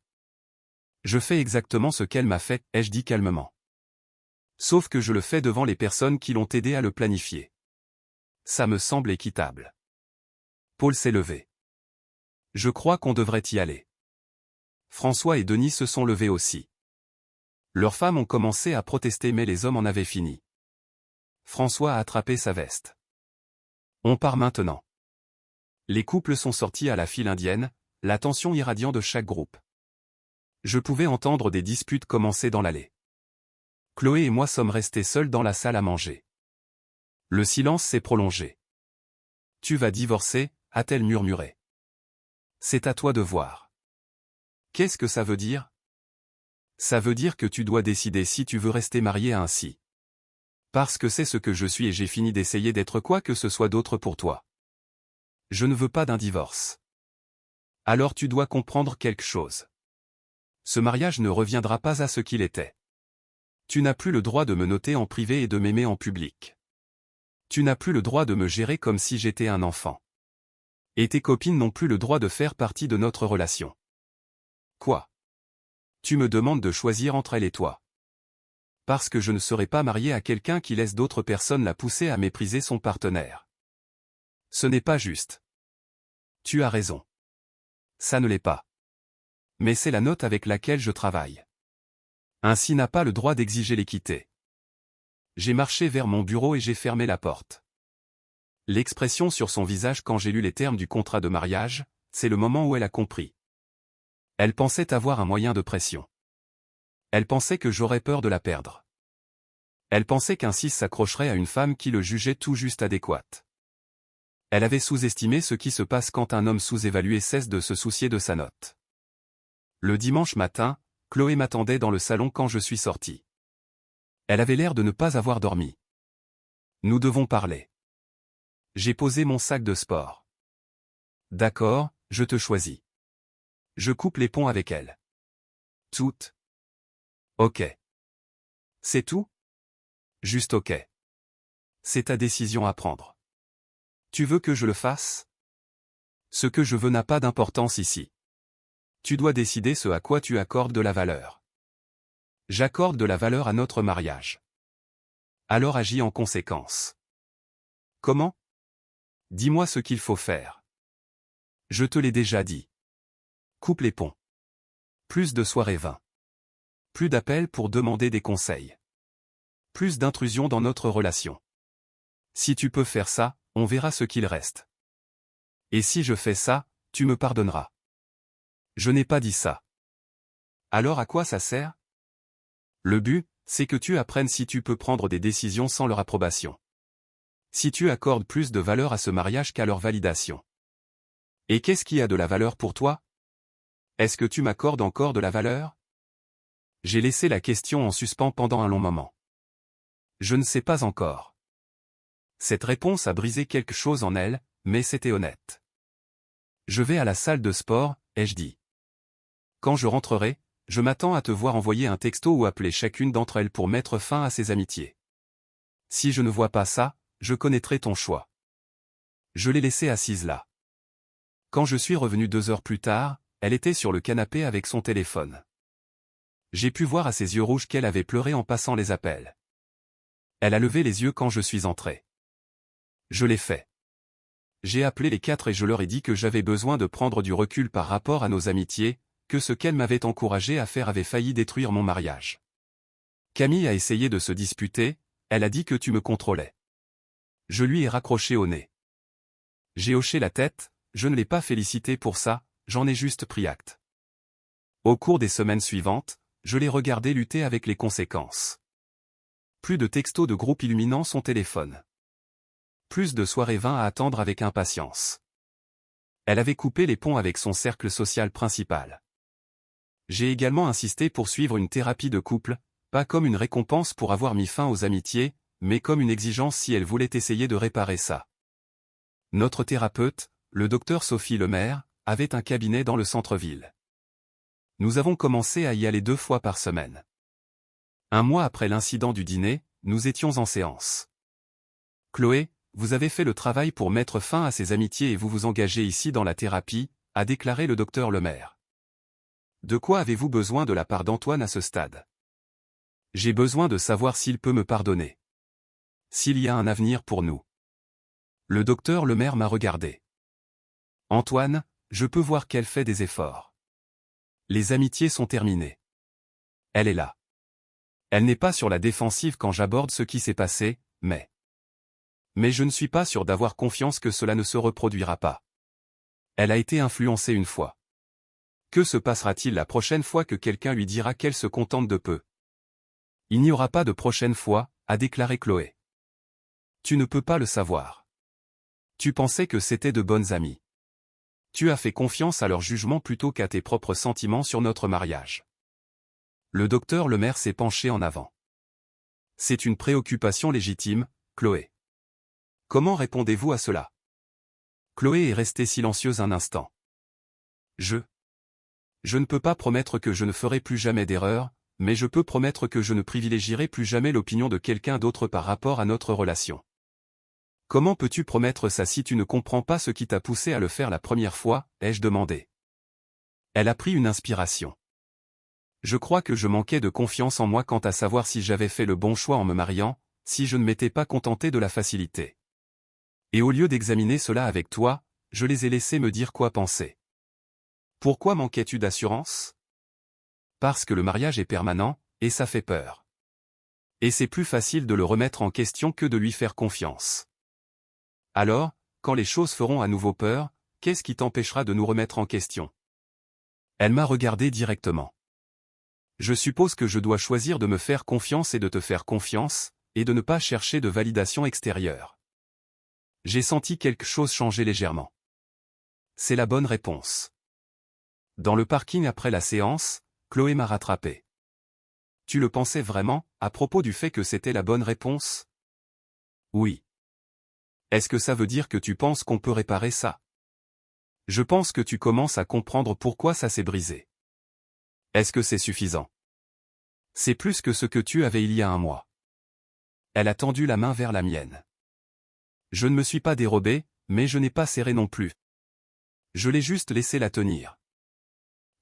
Je fais exactement ce qu'elle m'a fait, ai-je dit calmement. Sauf que je le fais devant les personnes qui l'ont aidé à le planifier. Ça me semble équitable. Paul s'est levé. Je crois qu'on devrait y aller. François et Denis se sont levés aussi. Leurs femmes ont commencé à protester mais les hommes en avaient fini. François a attrapé sa veste. On part maintenant. Les couples sont sortis à la file indienne, la tension irradiant de chaque groupe. Je pouvais entendre des disputes commencer dans l'allée. Chloé et moi sommes restés seuls dans la salle à manger. Le silence s'est prolongé. Tu vas divorcer, a-t-elle murmuré. C'est à toi de voir. Qu'est-ce que ça veut dire? Ça veut dire que tu dois décider si tu veux rester marié ainsi. Parce que c'est ce que je suis et j'ai fini d'essayer d'être quoi que ce soit d'autre pour toi. Je ne veux pas d'un divorce. Alors tu dois comprendre quelque chose. Ce mariage ne reviendra pas à ce qu'il était. Tu n'as plus le droit de me noter en privé et de m'aimer en public. Tu n'as plus le droit de me gérer comme si j'étais un enfant. Et tes copines n'ont plus le droit de faire partie de notre relation. Quoi? Tu me demandes de choisir entre elle et toi. Parce que je ne serai pas marié à quelqu'un qui laisse d'autres personnes la pousser à mépriser son partenaire. Ce n'est pas juste. Tu as raison. Ça ne l'est pas. Mais c'est la note avec laquelle je travaille. Ainsi n'a pas le droit d'exiger l'équité. J'ai marché vers mon bureau et j'ai fermé la porte. L'expression sur son visage quand j'ai lu les termes du contrat de mariage, c'est le moment où elle a compris. Elle pensait avoir un moyen de pression. Elle pensait que j'aurais peur de la perdre. Elle pensait qu'un 6 s'accrocherait à une femme qui le jugeait tout juste adéquate. Elle avait sous-estimé ce qui se passe quand un homme sous-évalué cesse de se soucier de sa note. Le dimanche matin, Chloé m'attendait dans le salon quand je suis sorti. Elle avait l'air de ne pas avoir dormi. Nous devons parler. J'ai posé mon sac de sport. D'accord, je te choisis. Je coupe les ponts avec elle. Toutes. Ok. C'est tout? Juste ok. C'est ta décision à prendre. Tu veux que je le fasse? Ce que je veux n'a pas d'importance ici. Tu dois décider ce à quoi tu accordes de la valeur. J'accorde de la valeur à notre mariage. Alors agis en conséquence. Comment? Dis-moi ce qu'il faut faire. Je te l'ai déjà dit. Coupe les ponts. Plus de soirées vains. Plus d'appels pour demander des conseils. Plus d'intrusion dans notre relation. Si tu peux faire ça, on verra ce qu'il reste. Et si je fais ça, tu me pardonneras. Je n'ai pas dit ça. Alors à quoi ça sert? Le but, c'est que tu apprennes si tu peux prendre des décisions sans leur approbation. Si tu accordes plus de valeur à ce mariage qu'à leur validation. Et qu'est-ce qui a de la valeur pour toi? Est-ce que tu m'accordes encore de la valeur? J'ai laissé la question en suspens pendant un long moment. Je ne sais pas encore. Cette réponse a brisé quelque chose en elle, mais c'était honnête. Je vais à la salle de sport, ai-je dit. Quand je rentrerai, je m'attends à te voir envoyer un texto ou appeler chacune d'entre elles pour mettre fin à ces amitiés. Si je ne vois pas ça, je connaîtrai ton choix. Je l'ai laissée assise là. Quand je suis revenu 2 heures plus tard, elle était sur le canapé avec son téléphone. J'ai pu voir à ses yeux rouges qu'elle avait pleuré en passant les appels. Elle a levé les yeux quand je suis entré. Je l'ai fait. J'ai appelé les 4 et je leur ai dit que j'avais besoin de prendre du recul par rapport à nos amitiés, que ce qu'elle m'avait encouragé à faire avait failli détruire mon mariage. Camille a essayé de se disputer, elle a dit que tu me contrôlais. Je lui ai raccroché au nez. J'ai hoché la tête, je ne l'ai pas félicité pour ça, j'en ai juste pris acte. Au cours des semaines suivantes, je l'ai regardé lutter avec les conséquences. Plus de textos de groupe illuminant son téléphone. Plus de soirées vains à attendre avec impatience. Elle avait coupé les ponts avec son cercle social principal. J'ai également insisté pour suivre une thérapie de couple, pas comme une récompense pour avoir mis fin aux amitiés, mais comme une exigence si elle voulait essayer de réparer ça. Notre thérapeute, le docteur Sophie Lemaire, avait un cabinet dans le centre-ville. Nous avons commencé à y aller 2 fois par semaine. Un mois après l'incident du dîner, nous étions en séance. Chloé, vous avez fait le travail pour mettre fin à ces amitiés et vous vous engagez ici dans la thérapie, a déclaré le docteur Lemaire. De quoi avez-vous besoin de la part d'Antoine à ce stade? J'ai besoin de savoir s'il peut me pardonner. S'il y a un avenir pour nous. Le docteur Lemaire m'a regardé. Antoine, je peux voir qu'elle fait des efforts. Les amitiés sont terminées. Elle est là. Elle n'est pas sur la défensive quand j'aborde ce qui s'est passé, mais je ne suis pas sûr d'avoir confiance que cela ne se reproduira pas. Elle a été influencée une fois. Que se passera-t-il la prochaine fois que quelqu'un lui dira qu'elle se contente de peu? Il n'y aura pas de prochaine fois, a déclaré Chloé. Tu ne peux pas le savoir. Tu pensais que c'était de bonnes amies. Tu as fait confiance à leur jugement plutôt qu'à tes propres sentiments sur notre mariage. Le docteur Lemaire s'est penché en avant. C'est une préoccupation légitime, Chloé. Comment répondez-vous à cela? Chloé est restée silencieuse un instant. Je ne peux pas promettre que je ne ferai plus jamais d'erreur, mais je peux promettre que je ne privilégierai plus jamais l'opinion de quelqu'un d'autre par rapport à notre relation. Comment peux-tu promettre ça si tu ne comprends pas ce qui t'a poussé à le faire la première fois, ai-je demandé. Elle a pris une inspiration. Je crois que je manquais de confiance en moi quant à savoir si j'avais fait le bon choix en me mariant, si je ne m'étais pas contenté de la facilité. Et au lieu d'examiner cela avec toi, je les ai laissés me dire quoi penser. Pourquoi manquais-tu d'assurance? Parce que le mariage est permanent, et ça fait peur. Et c'est plus facile de le remettre en question que de lui faire confiance. Alors, quand les choses feront à nouveau peur, qu'est-ce qui t'empêchera de nous remettre en question? Elle m'a regardé directement. Je suppose que je dois choisir de me faire confiance et de te faire confiance, et de ne pas chercher de validation extérieure. J'ai senti quelque chose changer légèrement. C'est la bonne réponse. Dans le parking après la séance, Chloé m'a rattrapé. Tu le pensais vraiment, à propos du fait que c'était la bonne réponse? Oui. Est-ce que ça veut dire que tu penses qu'on peut réparer ça? Je pense que tu commences à comprendre pourquoi ça s'est brisé. Est-ce que c'est suffisant? C'est plus que ce que tu avais il y a un mois. Elle a tendu la main vers la mienne. Je ne me suis pas dérobé, mais je n'ai pas serré non plus. Je l'ai juste laissé la tenir.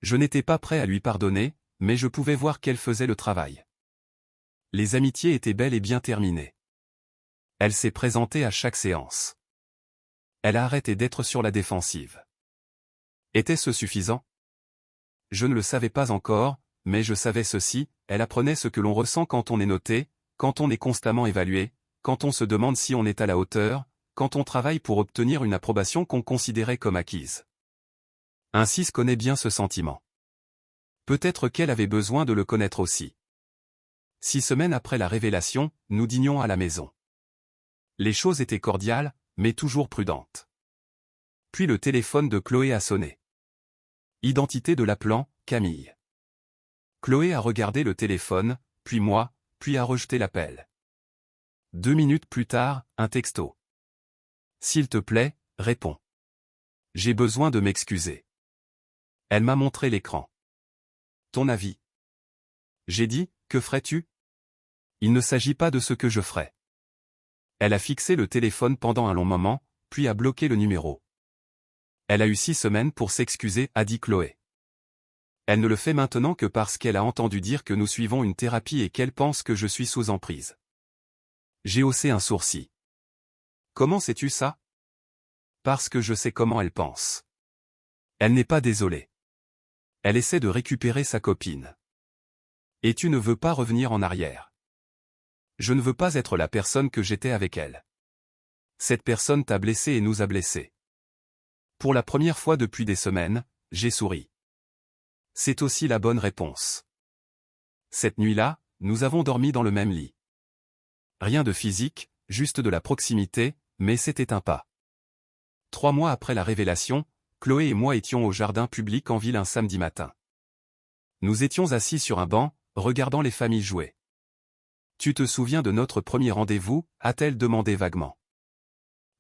Je n'étais pas prêt à lui pardonner, mais je pouvais voir qu'elle faisait le travail. Les amitiés étaient bel et bien terminées. Elle s'est présentée à chaque séance. Elle a arrêté d'être sur la défensive. Était-ce suffisant? Je ne le savais pas encore, mais je savais ceci, elle apprenait ce que l'on ressent quand on est noté, quand on est constamment évalué, quand on se demande si on est à la hauteur, quand on travaille pour obtenir une approbation qu'on considérait comme acquise. Ainsi se connaît bien ce sentiment. Peut-être qu'elle avait besoin de le connaître aussi. 6 semaines après la révélation, nous dînions à la maison. Les choses étaient cordiales, mais toujours prudentes. Puis le téléphone de Chloé a sonné. Identité de l'appelant, Camille. Chloé a regardé le téléphone, puis moi, puis a rejeté l'appel. 2 minutes plus tard, un texto. S'il te plaît, réponds. J'ai besoin de m'excuser. Elle m'a montré l'écran. Ton avis? J'ai dit, que ferais-tu? Il ne s'agit pas de ce que je ferais. Elle a fixé le téléphone pendant un long moment, puis a bloqué le numéro. Elle a eu 6 semaines pour s'excuser, a dit Chloé. Elle ne le fait maintenant que parce qu'elle a entendu dire que nous suivons une thérapie et qu'elle pense que je suis sous emprise. J'ai haussé un sourcil. Comment sais-tu ça? Parce que je sais comment elle pense. Elle n'est pas désolée. Elle essaie de récupérer sa copine. Et tu ne veux pas revenir en arrière. Je ne veux pas être la personne que j'étais avec elle. Cette personne t'a blessé et nous a blessés. Pour la première fois depuis des semaines, j'ai souri. C'est aussi la bonne réponse. Cette nuit-là, nous avons dormi dans le même lit. Rien de physique, juste de la proximité, mais c'était un pas. 3 mois après la révélation, Chloé et moi étions au jardin public en ville un samedi matin. Nous étions assis sur un banc, regardant les familles jouer. Tu te souviens de notre premier rendez-vous, a-t-elle demandé vaguement.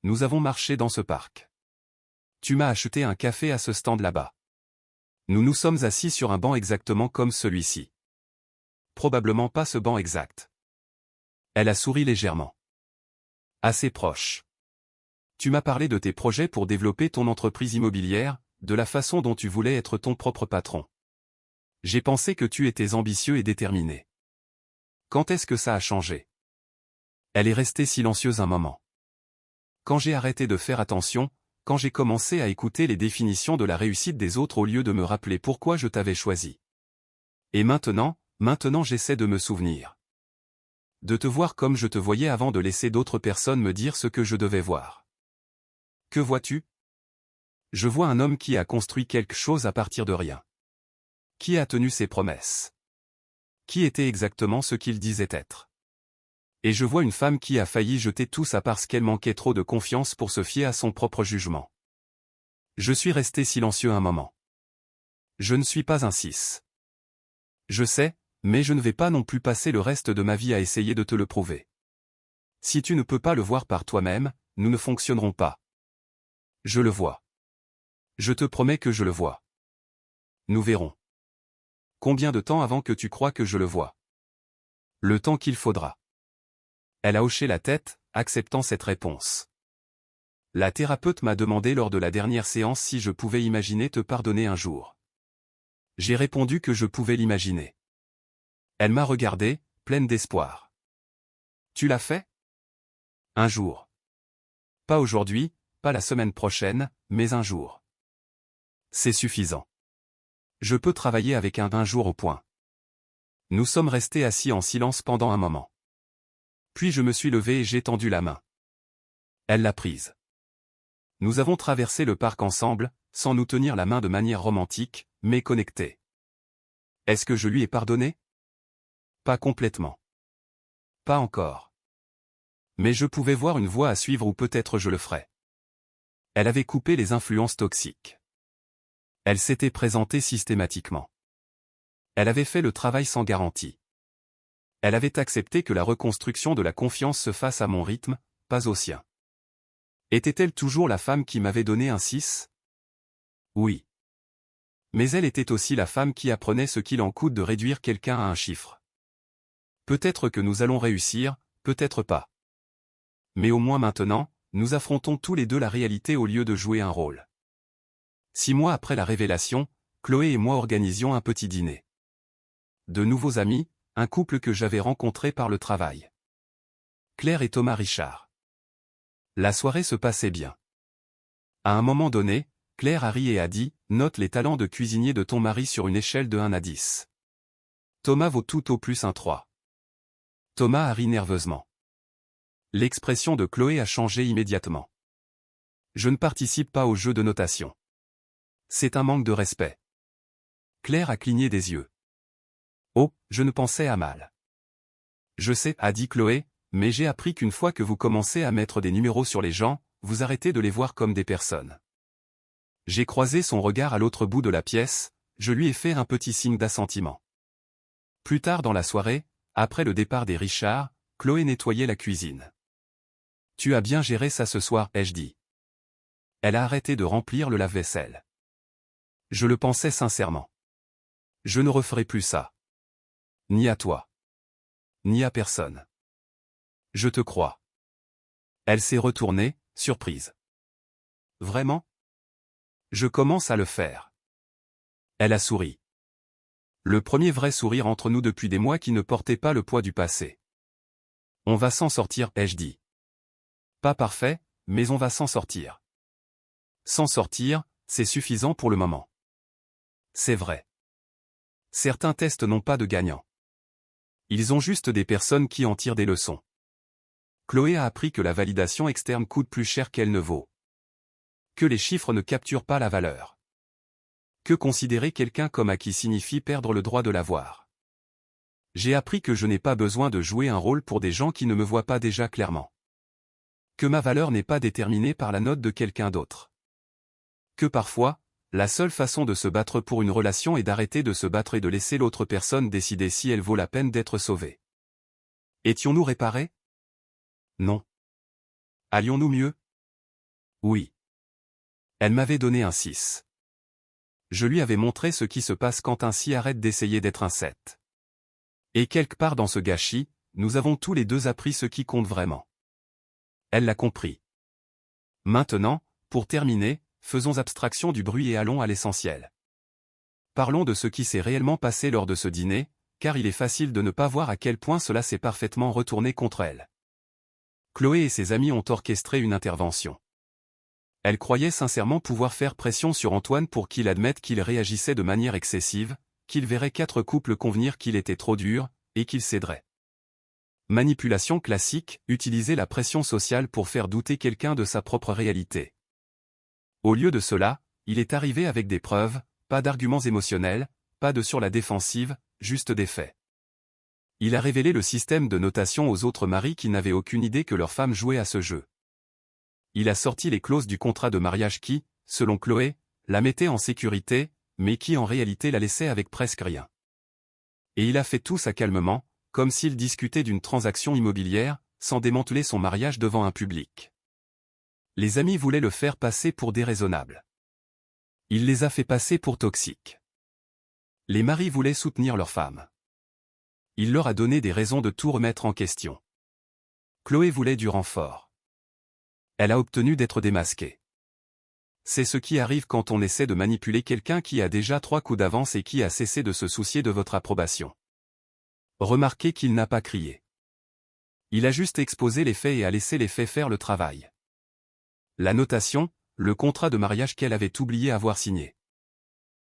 Nous avons marché dans ce parc. Tu m'as acheté un café à ce stand là-bas. Nous nous sommes assis sur un banc exactement comme celui-ci. Probablement pas ce banc exact. Elle a souri légèrement. Assez proche. Tu m'as parlé de tes projets pour développer ton entreprise immobilière, de la façon dont tu voulais être ton propre patron. J'ai pensé que tu étais ambitieux et déterminé. Quand est-ce que ça a changé? Elle est restée silencieuse un moment. Quand j'ai arrêté de faire attention, quand j'ai commencé à écouter les définitions de la réussite des autres au lieu de me rappeler pourquoi je t'avais choisi. Et maintenant j'essaie de me souvenir. De te voir comme je te voyais avant de laisser d'autres personnes me dire ce que je devais voir. Que vois-tu? Je vois un homme qui a construit quelque chose à partir de rien. Qui a tenu ses promesses. Qui était exactement ce qu'il disait être. Et je vois une femme qui a failli jeter tout ça parce qu'elle manquait trop de confiance pour se fier à son propre jugement. Je suis resté silencieux un moment. Je ne suis pas un 6. Je sais, Mais je ne vais pas non plus passer le reste de ma vie à essayer de te le prouver. Si tu ne peux pas le voir par toi-même, nous ne fonctionnerons pas. Je le vois. Je te promets que je le vois. Nous verrons. Combien de temps avant que tu crois que je le vois? Le temps qu'il faudra. Elle a hoché la tête, acceptant cette réponse. La thérapeute m'a demandé lors de la dernière séance si je pouvais imaginer te pardonner un jour. J'ai répondu que je pouvais l'imaginer. Elle m'a regardé, pleine d'espoir. Tu l'as fait? Un jour. Pas aujourd'hui, pas la semaine prochaine, mais un jour. C'est suffisant. Je peux travailler avec un jour au point. Nous sommes restés assis en silence pendant un moment. Puis je me suis levé et j'ai tendu la main. Elle l'a prise. Nous avons traversé le parc ensemble, sans nous tenir la main de manière romantique, mais connectés. Est-ce que je lui ai pardonné? Pas complètement. Pas encore. Mais je pouvais voir une voie à suivre ou peut-être je le ferais. Elle avait coupé les influences toxiques. Elle s'était présentée systématiquement. Elle avait fait le travail sans garantie. Elle avait accepté que la reconstruction de la confiance se fasse à mon rythme, pas au sien. Était-elle toujours la femme qui m'avait donné un 6? Oui. Mais elle était aussi la femme qui apprenait ce qu'il en coûte de réduire quelqu'un à un chiffre. Peut-être que nous allons réussir, peut-être pas. Mais au moins maintenant, nous affrontons tous les deux la réalité au lieu de jouer un rôle. 6 mois après la révélation, Chloé et moi organisions un petit dîner. De nouveaux amis, un couple que j'avais rencontré par le travail. Claire et Thomas Richard. La soirée se passait bien. À un moment donné, Claire a ri et a dit « Note les talents de cuisinier de ton mari sur une échelle de 1 à 10. Thomas vaut tout au plus un 3. Thomas a ri nerveusement. L'expression de Chloé a changé immédiatement. Je ne participe pas au jeu de notation. C'est un manque de respect. Claire a cligné des yeux. Oh, je ne pensais à mal. Je sais, a dit Chloé, mais j'ai appris qu'une fois que vous commencez à mettre des numéros sur les gens, vous arrêtez de les voir comme des personnes. J'ai croisé son regard à l'autre bout de la pièce, je lui ai fait un petit signe d'assentiment. Plus tard dans la soirée, après le départ des Richards, Chloé nettoyait la cuisine. Tu as bien géré ça ce soir, ai-je dit. Elle a arrêté de remplir le lave-vaisselle. Je le pensais sincèrement. Je ne referai plus ça. Ni à toi. Ni à personne. Je te crois. Elle s'est retournée, surprise. Vraiment? Je commence à le faire. Elle a souri. Le premier vrai sourire entre nous depuis des mois qui ne portait pas le poids du passé. On va s'en sortir, ai-je dit. Pas parfait, mais on va s'en sortir. S'en sortir, c'est suffisant pour le moment. C'est vrai. Certains tests n'ont pas de gagnant. Ils ont juste des personnes qui en tirent des leçons. Chloé a appris que la validation externe coûte plus cher qu'elle ne vaut. Que les chiffres ne capturent pas la valeur. Que considérer quelqu'un comme acquis signifie perdre le droit de l'avoir. J'ai appris que je n'ai pas besoin de jouer un rôle pour des gens qui ne me voient pas déjà clairement. Que ma valeur n'est pas déterminée par la note de quelqu'un d'autre. Que parfois, la seule façon de se battre pour une relation est d'arrêter de se battre et de laisser l'autre personne décider si elle vaut la peine d'être sauvée. Étions-nous réparés? Non. Allions-nous mieux? Oui. Elle m'avait donné un 6. Je lui avais montré ce qui se passe quand un 6 arrête d'essayer d'être un 7. Et quelque part dans ce gâchis, nous avons tous les deux appris ce qui compte vraiment. Elle l'a compris. Maintenant, pour terminer, faisons abstraction du bruit et allons à l'essentiel. Parlons de ce qui s'est réellement passé lors de ce dîner, car il est facile de ne pas voir à quel point cela s'est parfaitement retourné contre elle. Chloé et ses amis ont orchestré une intervention. Elle croyait sincèrement pouvoir faire pression sur Antoine pour qu'il admette qu'il réagissait de manière excessive, qu'il verrait 4 couples convenir qu'il était trop dur, et qu'il céderait. Manipulation classique, utiliser la pression sociale pour faire douter quelqu'un de sa propre réalité. Au lieu de cela, il est arrivé avec des preuves, pas d'arguments émotionnels, pas de sur la défensive, juste des faits. Il a révélé le système de notation aux autres maris qui n'avaient aucune idée que leur femme jouait à ce jeu. Il a sorti les clauses du contrat de mariage qui, selon Chloé, la mettaient en sécurité, mais qui en réalité la laissaient avec presque rien. Et il a fait tout ça calmement, comme s'il discutait d'une transaction immobilière, sans démanteler son mariage devant un public. Les amis voulaient le faire passer pour déraisonnable. Il les a fait passer pour toxiques. Les maris voulaient soutenir leurs femmes. Il leur a donné des raisons de tout remettre en question. Chloé voulait du renfort. Elle a obtenu d'être démasquée. C'est ce qui arrive quand on essaie de manipuler quelqu'un qui a déjà 3 coups d'avance et qui a cessé de se soucier de votre approbation. Remarquez qu'il n'a pas crié. Il a juste exposé les faits et a laissé les faits faire le travail. La notation, le contrat de mariage qu'elle avait oublié avoir signé.